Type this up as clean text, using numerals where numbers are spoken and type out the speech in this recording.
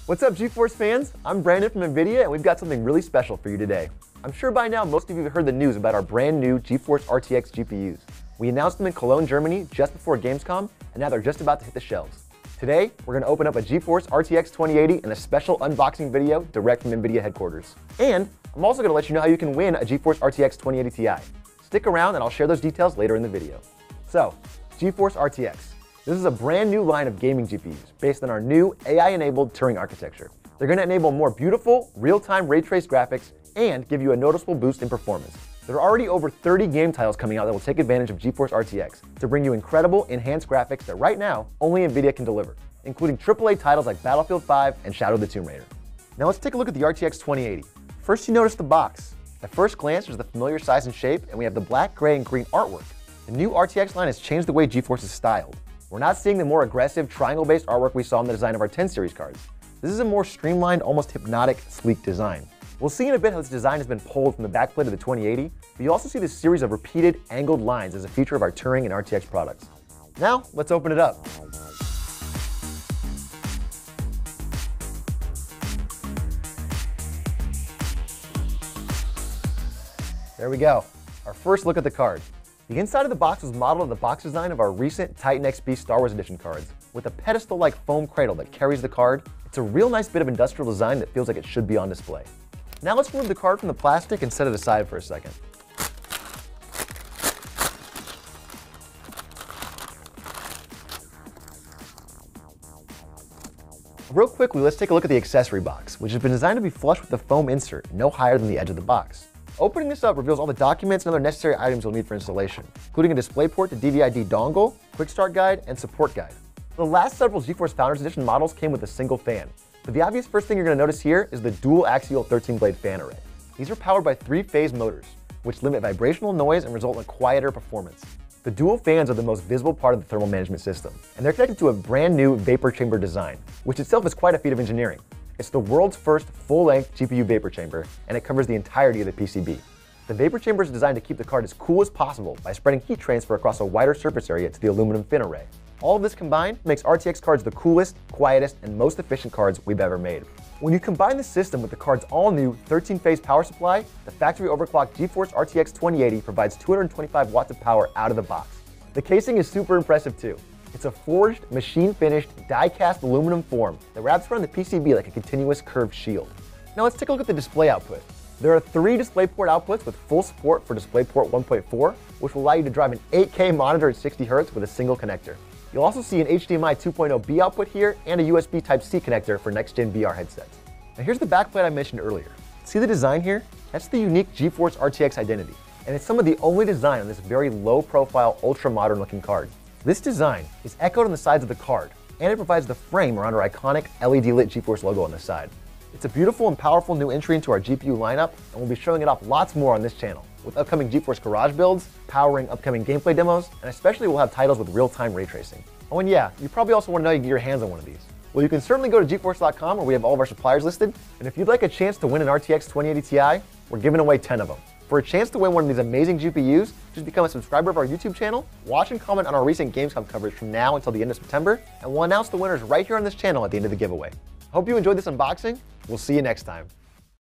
What's up, GeForce fans? I'm Brandon from NVIDIA, and we've got something really special for you today. I'm sure by now most of you have heard the news about our brand new GeForce RTX GPUs. We announced them in Cologne, Germany just before Gamescom, and now they're just about to hit the shelves. Today, we're going to open up a GeForce RTX 2080 in a special unboxing video direct from NVIDIA headquarters. And I'm also going to let you know how you can win a GeForce RTX 2080 Ti. Stick around and I'll share those details later in the video. So, GeForce RTX. This is a brand new line of gaming GPUs based on our new AI-enabled Turing architecture. They're going to enable more beautiful, real-time ray traced graphics and give you a noticeable boost in performance. There are already over 30 game titles coming out that will take advantage of GeForce RTX to bring you incredible enhanced graphics that right now only NVIDIA can deliver, including AAA titles like Battlefield 5 and Shadow of the Tomb Raider. Now let's take a look at the RTX 2080. First, you notice the box. At first glance, there's the familiar size and shape, and we have the black, gray, and green artwork. The new RTX line has changed the way GeForce is styled. We're not seeing the more aggressive triangle-based artwork we saw in the design of our 10 series cards. This is a more streamlined, almost hypnotic, sleek design. We'll see in a bit how this design has been pulled from the backplate of the 2080, but you also see this series of repeated angled lines as a feature of our Turing and RTX products. Now, let's open it up. There we go, our first look at the card. The inside of the box was modeled on the box design of our recent Titan XP Star Wars Edition cards, with a pedestal-like foam cradle that carries the card. It's a real nice bit of industrial design that feels like it should be on display. Now let's remove the card from the plastic and set it aside for a second. Real quickly, let's take a look at the accessory box, which has been designed to be flush with the foam insert, no higher than the edge of the box. Opening this up reveals all the documents and other necessary items you'll need for installation, including a DisplayPort to DVI-D dongle, quick start guide, and support guide. The last several GeForce Founders Edition models came with a single fan, but the obvious first thing you're going to notice here is the dual axial 13-blade fan array. These are powered by 3-phase motors, which limit vibrational noise and result in quieter performance. The dual fans are the most visible part of the thermal management system, and they're connected to a brand new vapor chamber design, which itself is quite a feat of engineering. It's the world's first full-length GPU vapor chamber, and it covers the entirety of the PCB. The vapor chamber is designed to keep the card as cool as possible by spreading heat transfer across a wider surface area to the aluminum fin array. All of this combined makes RTX cards the coolest, quietest, and most efficient cards we've ever made. When you combine the system with the card's all-new 13-phase power supply, the factory overclocked GeForce RTX 2080 provides 225 watts of power out of the box. The casing is super impressive too. It's a forged, machine-finished, die-cast aluminum form that wraps around the PCB like a continuous curved shield. Now let's take a look at the display output. There are 3 DisplayPort outputs with full support for DisplayPort 1.4, which will allow you to drive an 8K monitor at 60 Hz with a single connector. You'll also see an HDMI 2.0B output here and a USB Type-C connector for next-gen VR headsets. Now here's the backplate I mentioned earlier. See the design here? That's the unique GeForce RTX identity, and it's some of the only design on this very low-profile, ultra-modern looking card. This design is echoed on the sides of the card, and it provides the frame around our iconic LED-lit GeForce logo on the side. It's a beautiful and powerful new entry into our GPU lineup, and we'll be showing it off lots more on this channel, with upcoming GeForce Garage builds, powering upcoming gameplay demos, and especially we'll have titles with real-time ray tracing. Oh, and yeah, you probably also want to know how you can get your hands on one of these. Well, you can certainly go to GeForce.com where we have all of our suppliers listed, and if you'd like a chance to win an RTX 2080 Ti, we're giving away 10 of them. For a chance to win one of these amazing GPUs, just become a subscriber of our YouTube channel, watch and comment on our recent Gamescom coverage from now until the end of September, and we'll announce the winners right here on this channel at the end of the giveaway. Hope you enjoyed this unboxing. We'll see you next time.